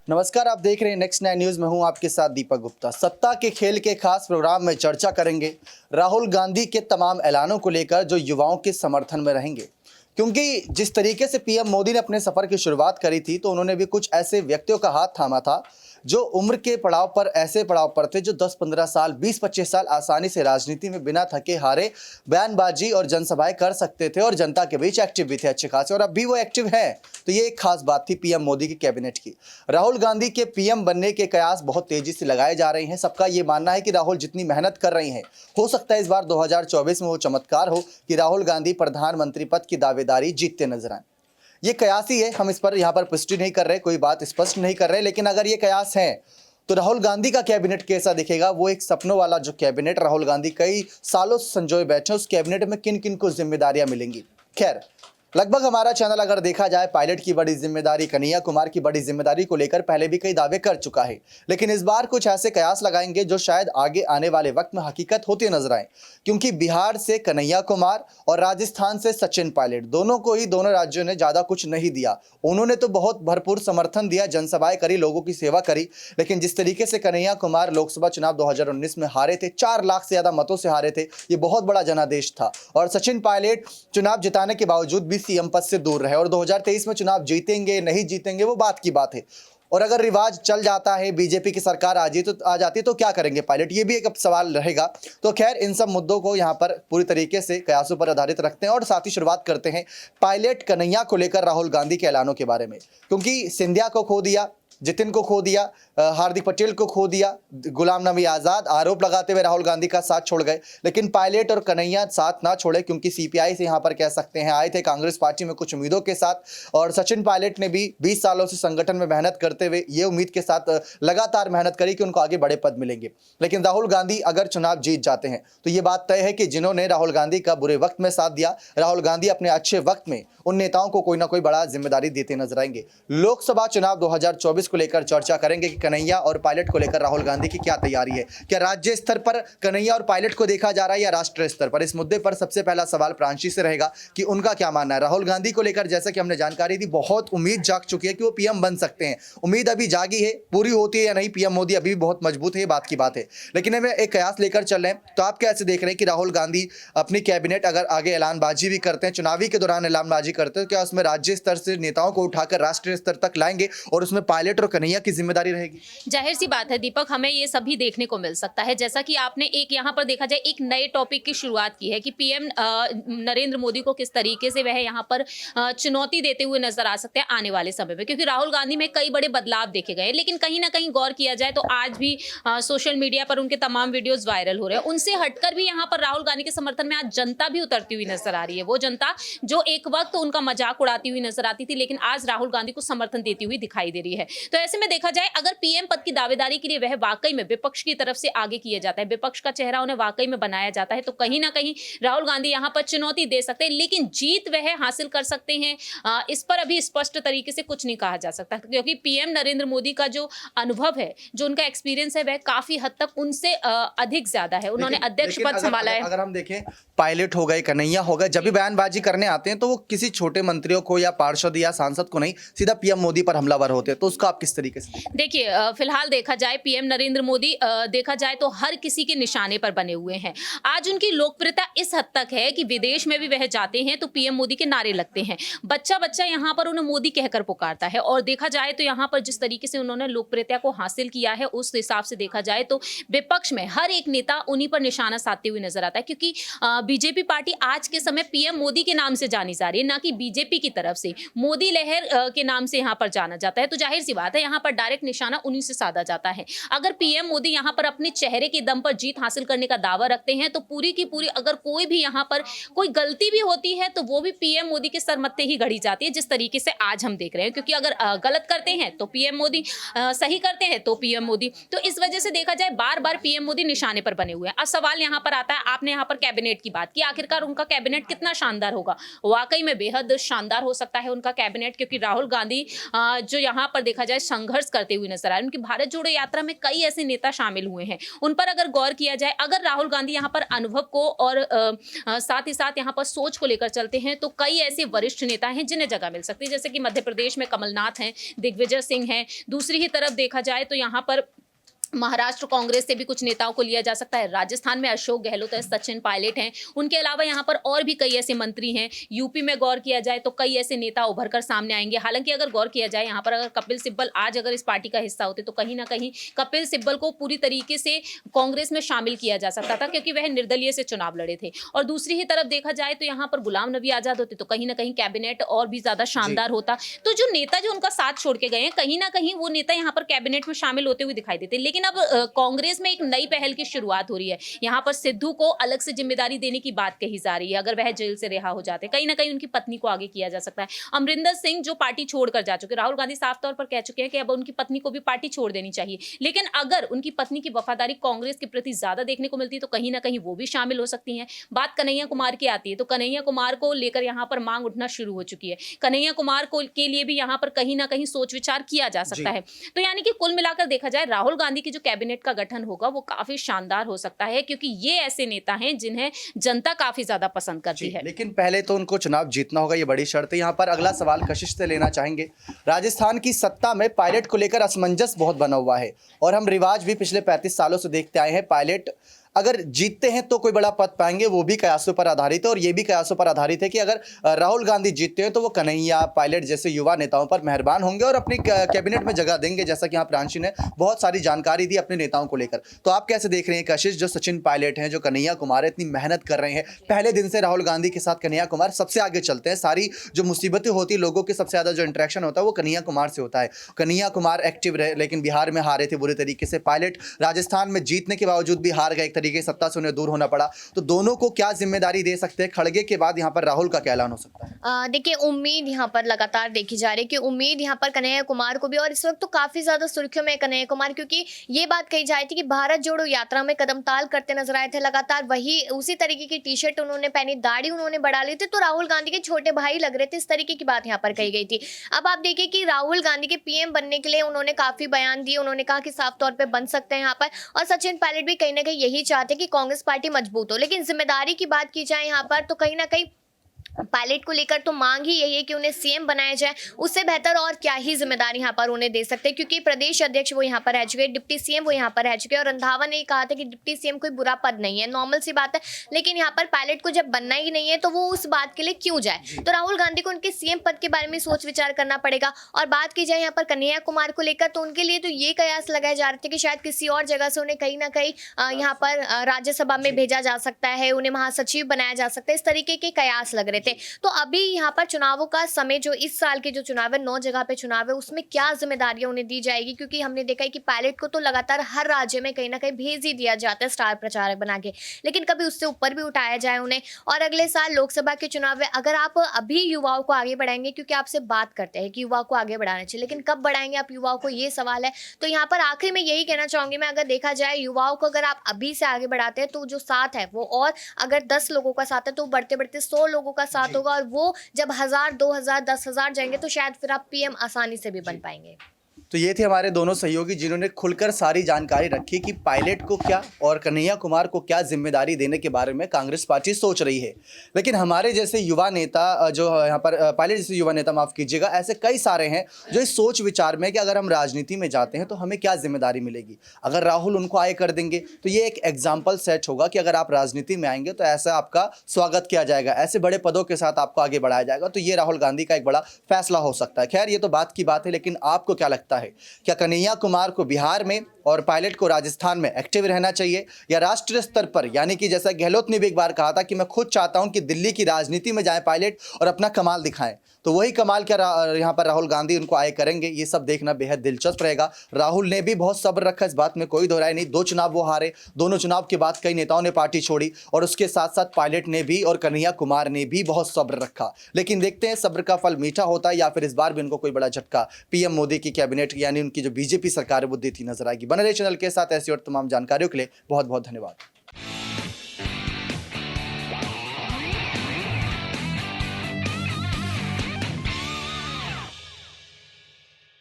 नमस्कार, आप देख रहे हैं नेक्स्ट 9 न्यूज में हूं आपके साथ दीपक गुप्ता। सत्ता के खेल के खास प्रोग्राम में चर्चा करेंगे राहुल गांधी के तमाम ऐलानों को लेकर जो युवाओं के समर्थन में रहेंगे, क्योंकि जिस तरीके से पीएम मोदी ने अपने सफर की शुरुआत करी थी तो उन्होंने भी कुछ ऐसे व्यक्तियों का हाथ थामा था जो उम्र के पड़ाव पर ऐसे पड़ाव पर थे जो 10-15 साल 20-25 साल आसानी से राजनीति में बिना थके हारे बयानबाजी और जनसभाएं कर सकते थे और जनता के बीच एक्टिव भी थे अच्छे खासे, और अब भी वो एक्टिव हैं। तो ये एक खास बात थी पीएम मोदी की कैबिनेट की। राहुल गांधी के पीएम बनने के कयास बहुत तेजी से लगाए जा रहे हैं। सबका ये मानना है कि राहुल जितनी मेहनत कर रही हैं, हो सकता है इस बार 2024 में वो चमत्कार हो कि राहुल गांधी प्रधानमंत्री पद की दावेदारी जीतते नजर आए। ये कयास ही है, हम इस पर यहाँ पर पुष्टि नहीं कर रहे, कोई बात स्पष्ट नहीं कर रहे, लेकिन अगर ये कयास है तो राहुल गांधी का कैबिनेट कैसा दिखेगा? वो एक सपनों वाला जो कैबिनेट राहुल गांधी कई सालों से संजोए बैठे, उस कैबिनेट में किन किन को जिम्मेदारियां मिलेंगी। खैर, लगभग हमारा चैनल अगर देखा जाए पायलट की बड़ी जिम्मेदारी, कन्हैया कुमार की बड़ी जिम्मेदारी को लेकर पहले भी कई दावे कर चुका है, लेकिन इस बार कुछ ऐसे कयास लगाएंगे जो शायद आगे आने वाले वक्त में हकीकत होते नजर आए, क्योंकि बिहार से कन्हैया कुमार और राजस्थान से सचिन पायलट दोनों को ही दोनों राज्यों ने ज्यादा कुछ नहीं दिया। उन्होंने तो बहुत भरपूर समर्थन दिया, जनसभाएं करी, लोगों की सेवा करी, लेकिन जिस तरीके से कन्हैया कुमार लोकसभा चुनाव 2019 में हारे थे, 4 लाख से ज्यादा मतों से हारे थे, ये बहुत बड़ा जनादेश था। और सचिन पायलट चुनाव जिताने के बावजूद भी सीएम पद से दूर रहे, और 2023 में चुनाव जीतेंगे नहीं जीतेंगे वो बात की बात है। और अगर रिवाज चल जाता है, बीजेपी की सरकार आ जाती है तो क्या करेंगे पायलट, ये भी एक सवाल रहेगा। तो खैर, इन सब मुद्दों को यहाँ पर पूरी तरीके से कयासों पर आधारित रखते हैं और साथ ही शुरुआत करते हैं पायलट कन्हैया को लेकर राहुल गांधी के ऐलानों के बारे में, क्योंकि सिंधिया को खो दिया, जितिन को खो दिया, हार्दिक पटेल को खो दिया, गुलाम नबी आज़ाद आरोप लगाते हुए राहुल गांधी का साथ छोड़ गए, लेकिन पायलट और कन्हैया साथ ना छोड़े, क्योंकि सीपीआई से यहाँ पर कह सकते हैं आए थे कांग्रेस पार्टी में कुछ उम्मीदों के साथ, और सचिन पायलट ने भी 20 सालों से संगठन में मेहनत करते हुए ये उम्मीद के साथ लगातार मेहनत करी कि उनको आगे बड़े पद मिलेंगे। लेकिन राहुल गांधी अगर चुनाव जीत जाते हैं तो ये बात तय है कि जिन्होंने राहुल गांधी का बुरे वक्त में साथ दिया, राहुल गांधी अपने अच्छे वक्त में उन नेताओं को कोई ना कोई बड़ा जिम्मेदारी देते नजर आएंगे। लोकसभा चुनाव 2024 को लेकर चर्चा करेंगे कि कन्हैया और पायलट को लेकर राहुल गांधी की क्या तैयारी है। क्या राज्य स्तर पर कन्हैया और पायलट को देखा जा रहा है या राष्ट्रीय स्तर पर? इस मुद्दे पर सबसे पहला सवाल प्रांशी से रहेगा कि उनका क्या मानना है। राहुल गांधी को लेकर जैसा कि हमने जानकारी दी, बहुत उम्मीद जाग चुकी है कि वो पीएम बन सकते हैं। उम्मीद अभी जागी है, पूरी होती है या नहीं, पीएम मोदी अभी भी बहुत मजबूत है, ये बात की बात है। लेकिन हमें एक कयास लेकर चल रहे हैं, तो आप कैसे देख रहे हैं कि राहुल गांधी अपनी कैबिनेट अगर आगे ऐलानबाजी भी करते हैं, चुनावी के दौरान ऐलानबाजी करते हैं, क्या उसमें राज्य स्तर से नेताओं को उठाकर राष्ट्रीय स्तर तक लाएंगे और उसमें पायलट और कन्हैया की जिम्मेदारी रहेगी? जाहिर सी बात है दीपक, हमें ये सभी देखने को मिल सकता है। जैसा कि आपने एक यहाँ पर देखा जाए एक नए टॉपिक की शुरुआत की है कि पीएम नरेंद्र मोदी को किस तरीके से वह यहाँ पर चुनौती देते हुए नजर आ सकते हैं आने वाले समय में, क्योंकि राहुल गांधी में कई बड़े बदलाव देखे गए, लेकिन कहीं ना कहीं गौर किया जाए तो आज भी सोशल मीडिया पर उनके तमाम वीडियोज वायरल हो रहे हैं। उनसे हटकर भी यहाँ पर राहुल गांधी के समर्थन में आज जनता भी उतरती हुई नजर आ रही है। वो जनता जो एक वक्त उनका मजाक उड़ाती हुई नजर आती थी, लेकिन आज राहुल गांधी को समर्थन देती हुई दिखाई दे रही है। तो ऐसे में देखा जाए अगर पीएम पद की दावेदारी के लिए वह वाकई में विपक्ष की तरफ से आगे किया जाता है, विपक्ष का चेहरा उन्हें वाकई में बनाया जाता है, तो कहीं ना कहीं राहुल गांधी यहां पर चुनौती दे सकते हैं, लेकिन जीत वह हासिल कर सकते हैं इस पर अभी स्पष्ट तरीके से कुछ नहीं कहा जा सकता, क्योंकि पीएम नरेंद्र मोदी का जो अनुभव है, जो उनका एक्सपीरियंस है, वह काफी हद तक उनसे अधिक ज्यादा है। उन्होंने अध्यक्ष पद संभाला है। अगर हम देखें, पायलट हो गए, कन्हैया हो गए, जब भी बयानबाजी करने आते हैं तो वो किसी छोटे मंत्रियों को या पार्षद या सांसद को नहीं, सीधा पीएम मोदी पर हमलावर होते हैं, तो उसका आप किस तरीके से देखिए? फिलहाल देखा जाए पीएम नरेंद्र मोदी देखा जाए तो हर किसी के निशाने पर बने हुए हैं। आज उनकी लोकप्रियता इस हद तक है कि विदेश में भी वह जाते हैं तो पीएम मोदी के नारे लगते हैं, बच्चा बच्चा यहाँ पर उन्हें मोदी कहकर पुकारता है। और देखा जाए तो यहाँ पर जिस तरीके से उन्होंने लोकप्रियता को हासिल किया है, उस हिसाब से देखा जाए तो विपक्ष में हर एक नेता उन्हीं पर निशाना साधते हुए नजर आता है, क्योंकि बीजेपी पार्टी आज के समय पीएम मोदी के नाम से जानी जा रही है, ना कि बीजेपी की तरफ से मोदी लहर के नाम से यहाँ पर जाना जाता है। तो जाहिर सी बात है यहाँ पर डायरेक्ट निशाना उन्हीं से साधा जाता है। अगर पीएम मोदी यहाँ पर अपने चेहरे के दम पर जीत हासिल करने का दावा रखते हैं तो पूरी की पूरी अगर कोई भी यहाँ पर कोई गलती भी होती है तो वो भी पीएम मोदी के सरमत्ते ही गढ़ी जाती है, जिस तरीके से आज हम देख रहे हैं। क्योंकि अगर गलत करते हैं तो पीएम मोदी, सही करते हैं तो पीएम मोदी, तो इस वजह से देखा जाए बार बार पीएम मोदी निशाने पर बने हुए हैं। अब सवाल यहाँ पर आता है, आपने यहाँ पर कैबिनेट की बात की, आखिरकार उनका कैबिनेट कितना शानदार होगा? वाकई में बेहद शानदार हो सकता है उनका कैबिनेट, क्योंकि राहुल गांधी जो यहाँ पर देखा जाए संघर्ष करते हुए नजर आ रहे हैं। उनकी भारत जोड़ो यात्रा में कई ऐसे नेता शामिल हुए हैं, उन पर अगर गौर किया जाए, अगर राहुल गांधी यहाँ पर अनुभव को और साथ ही साथ यहाँ पर सोच को लेकर चलते हैं तो कई ऐसे वरिष्ठ नेता हैं जिन्हें जगह मिल सकती है, जैसे कि मध्य प्रदेश में कमलनाथ हैं, दिग्विजय सिंह हैं। दूसरी ही तरफ देखा जाए तो यहाँ पर महाराष्ट्र कांग्रेस से भी कुछ नेताओं को लिया जा सकता है, राजस्थान में अशोक गहलोत है, सचिन पायलट हैं, उनके अलावा यहाँ पर और भी कई ऐसे मंत्री हैं। यूपी में गौर किया जाए तो कई ऐसे नेता उभर कर सामने आएंगे। हालांकि अगर गौर किया जाए यहाँ पर, अगर कपिल सिब्बल आज अगर इस पार्टी का हिस्सा होते तो कहीं ना कहीं कपिल सिब्बल को पूरी तरीके से कांग्रेस में शामिल किया जा सकता था, क्योंकि वह निर्दलीय से चुनाव लड़े थे। और दूसरी ही तरफ देखा जाए तो यहाँ पर गुलाम नबी आजाद होते तो कहीं ना कहीं कैबिनेट और भी ज्यादा शानदार होता। तो जो नेता जो उनका साथ छोड़ के गए हैं, कहीं ना कहीं वो नेता यहाँ पर कैबिनेट में शामिल होते हुए दिखाई देते। लेकिन अब कांग्रेस में एक नई पहल की शुरुआत हो रही है। यहाँ पर सिद्धू को अलग से जिम्मेदारी देने की बात कही जा रही है, अगर वह जेल से रिहा हो जाते। कहीं ना कहीं उनकी पत्नी को आगे किया जा सकता है। अमरिंदर सिंह जो पार्टी छोड़कर जा चुके, राहुल गांधी साफ तौर पर कह चुके हैं कि अब उनकी पत्नी को भी पार्टी छोड़ देनी चाहिए। लेकिन अगर उनकी पत्नी की वफादारी कांग्रेस के प्रति ज्यादा देखने को मिलती है तो कहीं ना कहीं वो भी शामिल हो सकती हैं। बात कन्हैया कुमार की आती है तो कन्हैया कुमार को लेकर यहाँ पर मांग उठना शुरू हो चुकी है। कन्हैया कुमार को के लिए भी यहाँ पर कहीं ना कहीं सोच विचार किया जा सकता है। तो यानी कि कुल मिलाकर देखा जाए, राहुल गांधी की जो कैबिनेट का गठन होगा वो काफी शानदार हो सकता है, क्योंकि ये ऐसे नेता हैं जिन्हें जनता काफी ज्यादा पसंद करती है। लेकिन पहले तो उनको चुनाव जीतना होगा, ये बड़ी शर्त है। यहाँ पर अगला सवाल कशिश से लेना चाहेंगे। राजस्थान की सत्ता में पायलट को लेकर असमंजस बहुत बना हुआ है और हम रिवाज भी पिछले 35 सालों से देखते आए हैं। पायलट अगर जीतते हैं तो कोई बड़ा पद पाएंगे, वो भी कयासों पर आधारित है। और ये भी कयासों पर आधारित है कि अगर राहुल गांधी जीतते हैं तो वो कन्हैया, पायलट जैसे युवा नेताओं पर मेहरबान होंगे और अपनी कैबिनेट में जगह देंगे, जैसा कि यहाँ प्रांशी ने बहुत सारी जानकारी दी अपने नेताओं को लेकर। तो आप कैसे देख रहे हैं कशिश, जो सचिन पायलट हैं, जो कन्हैया कुमार है, इतनी मेहनत कर रहे हैं, पहले दिन से राहुल गांधी के साथ कन्हैया कुमार सबसे आगे चलते हैं। सारी जो मुसीबतें होती है, लोगों के सबसे ज़्यादा जो इंटरेक्शन होता है वो कन्हैया कुमार से होता है। कन्हैया कुमार एक्टिव रहे, लेकिन बिहार में हारे थे बुरे तरीके से। पायलट राजस्थान में जीतने के बावजूद भी हार गए, एक तरीके से सत्ता से उन्हें दूर होना पड़ा। तो दोनों को क्या जिम्मेदारी दे सकते हैं? खड़गे के बाद यहाँ पर राहुल का क्या ऐलान हो सकता है? देखिए, उम्मीद यहाँ पर लगातार देखी जा रही है कि उम्मीद यहाँ पर कन्हैया कुमार को भी, और इस वक्त तो काफी ज्यादा सुर्खियों में कन्हैया कुमार, क्योंकि ये बात कही जा रही थी कि भारत जोड़ो यात्रा में कदमताल करते नजर आए थे लगातार। वही उसी तरीके की टी शर्ट उन्होंने पहनी, दाढ़ी उन्होंने बढ़ा ली थी, तो राहुल गांधी के छोटे भाई लग रहे थे, इस तरीके की बात यहाँ पर कही गई थी। अब आप देखिए कि राहुल गांधी के पीएम बनने के लिए उन्होंने काफी बयान दिए, उन्होंने कहा कि साफ तौर पर बन सकते हैं यहाँ पर। और सचिन पायलट भी कहीं ना कहीं यही चाहते कि कांग्रेस पार्टी मजबूत हो। लेकिन जिम्मेदारी की बात की जाए यहाँ पर तो कहीं ना कहीं पायलट को लेकर तो मांग ही यही है कि उन्हें सीएम बनाया जाए। उससे बेहतर और क्या ही जिम्मेदारी यहाँ पर उन्हें दे सकते हैं, क्योंकि प्रदेश अध्यक्ष वो यहाँ पर रह चुके हैं, डिप्टी सीएम वो यहाँ पर रह चुके हैं। और रंधावा ने कहा था कि डिप्टी सीएम कोई बुरा पद नहीं है, नॉर्मल सी बात है। लेकिन यहाँ पर पायलट को जब बनना ही नहीं है तो वो उस बात के लिए क्यों जाए? तो राहुल गांधी को उनके सीएम पद के बारे में सोच विचार करना पड़ेगा। और बात की जाए यहाँ पर कन्हैया कुमार को लेकर, तो उनके लिए तो ये कयास लगाए जा रहे थे कि शायद किसी और जगह से उन्हें कहीं ना कहीं यहाँ पर राज्यसभा में भेजा जा सकता है, उन्हें महासचिव बनाया जा सकता है, इस तरीके के कयास लग रहे थे। तो अभी यहाँ पर चुनावों का समय, जो इस साल के जो चुनाव है, 9 जगह पे चुनाव है, उसमें क्या जिम्मेदारियां उन्हें दी जाएगी? क्योंकि हमने देखा है कि पायलट को तो लगातार हर राज्य में कहीं ना कहीं भेज ही दिया जाता है स्टार प्रचारक बना के, लेकिन कभी उससे ऊपर भी उठाया जाए उन्हें। और अगले साल लोकसभा के चुनाव है, अगर आप अभी युवाओं को आगे बढ़ाएंगे, क्योंकि आपसे बात करते हैं कि युवाओं को आगे बढ़ाना चाहिए, लेकिन कब बढ़ाएंगे आप युवाओं को, ये सवाल है। तो यहाँ पर आखिर में यही कहना चाहूंगी मैं, अगर देखा जाए युवाओं को अगर आप अभी से आगे बढ़ाते हैं तो जो साथ है वो, और अगर 10 लोगों का साथ है तो बढ़ते बढ़ते 100 लोगों का साथ होगा। और वो जब 1000, 2000, 10,000 जाएंगे तो शायद फिर आप पीएम आसानी से भी बन पाएंगे। तो ये थे हमारे दोनों सहयोगी, जिन्होंने खुलकर सारी जानकारी रखी कि पायलट को क्या और कन्हैया कुमार को क्या जिम्मेदारी देने के बारे में कांग्रेस पार्टी सोच रही है। लेकिन हमारे जैसे युवा नेता, जो यहाँ पर पायलट जैसे युवा नेता, माफ़ कीजिएगा, ऐसे कई सारे हैं जो इस सोच विचार में कि अगर हम राजनीति में जाते हैं तो हमें क्या जिम्मेदारी मिलेगी। अगर राहुल उनको आगे कर देंगे तो ये एक एग्जाम्पल सेट होगा कि अगर आप राजनीति में आएंगे तो ऐसा आपका स्वागत किया जाएगा, ऐसे बड़े पदों के साथ आपको आगे बढ़ाया जाएगा। तो ये राहुल गांधी का एक बड़ा फैसला हो सकता है। खैर, ये तो बात की बात है, लेकिन आपको क्या लगता है? क्या कन्हैया कुमार को बिहार में और पायलट को राजस्थान में एक्टिव रहना चाहिए, या राष्ट्रीय स्तर पर, यानी कि जैसा गहलोत ने भी एक बार कहा था कि मैं खुद चाहता हूं कि दिल्ली की राजनीति में जाए पायलट और अपना कमाल दिखाएं, तो वही कमाल क्या यहाँ पर राहुल गांधी उनको आए करेंगे? ये सब देखना बेहद दिलचस्प रहेगा। राहुल ने भी बहुत सब्र रखा, इस बात में कोई दो राय नहीं। 2 चुनाव वो हारे, दोनों चुनाव के बाद कई नेताओं ने पार्टी छोड़ी, और उसके साथ साथ पायलट ने भी और कन्हैया कुमार ने भी बहुत सब्र रखा। लेकिन देखते हैं सब्र का फल मीठा होता है या फिर इस बार भी उनको कोई बड़ा झटका पीएम मोदी की कैबिनेट यानी उनकी जो बीजेपी सरकार है वो देती नजर आएगी। बने रहे चैनल के साथ, ऐसी और तमाम जानकारियों के लिए बहुत बहुत धन्यवाद।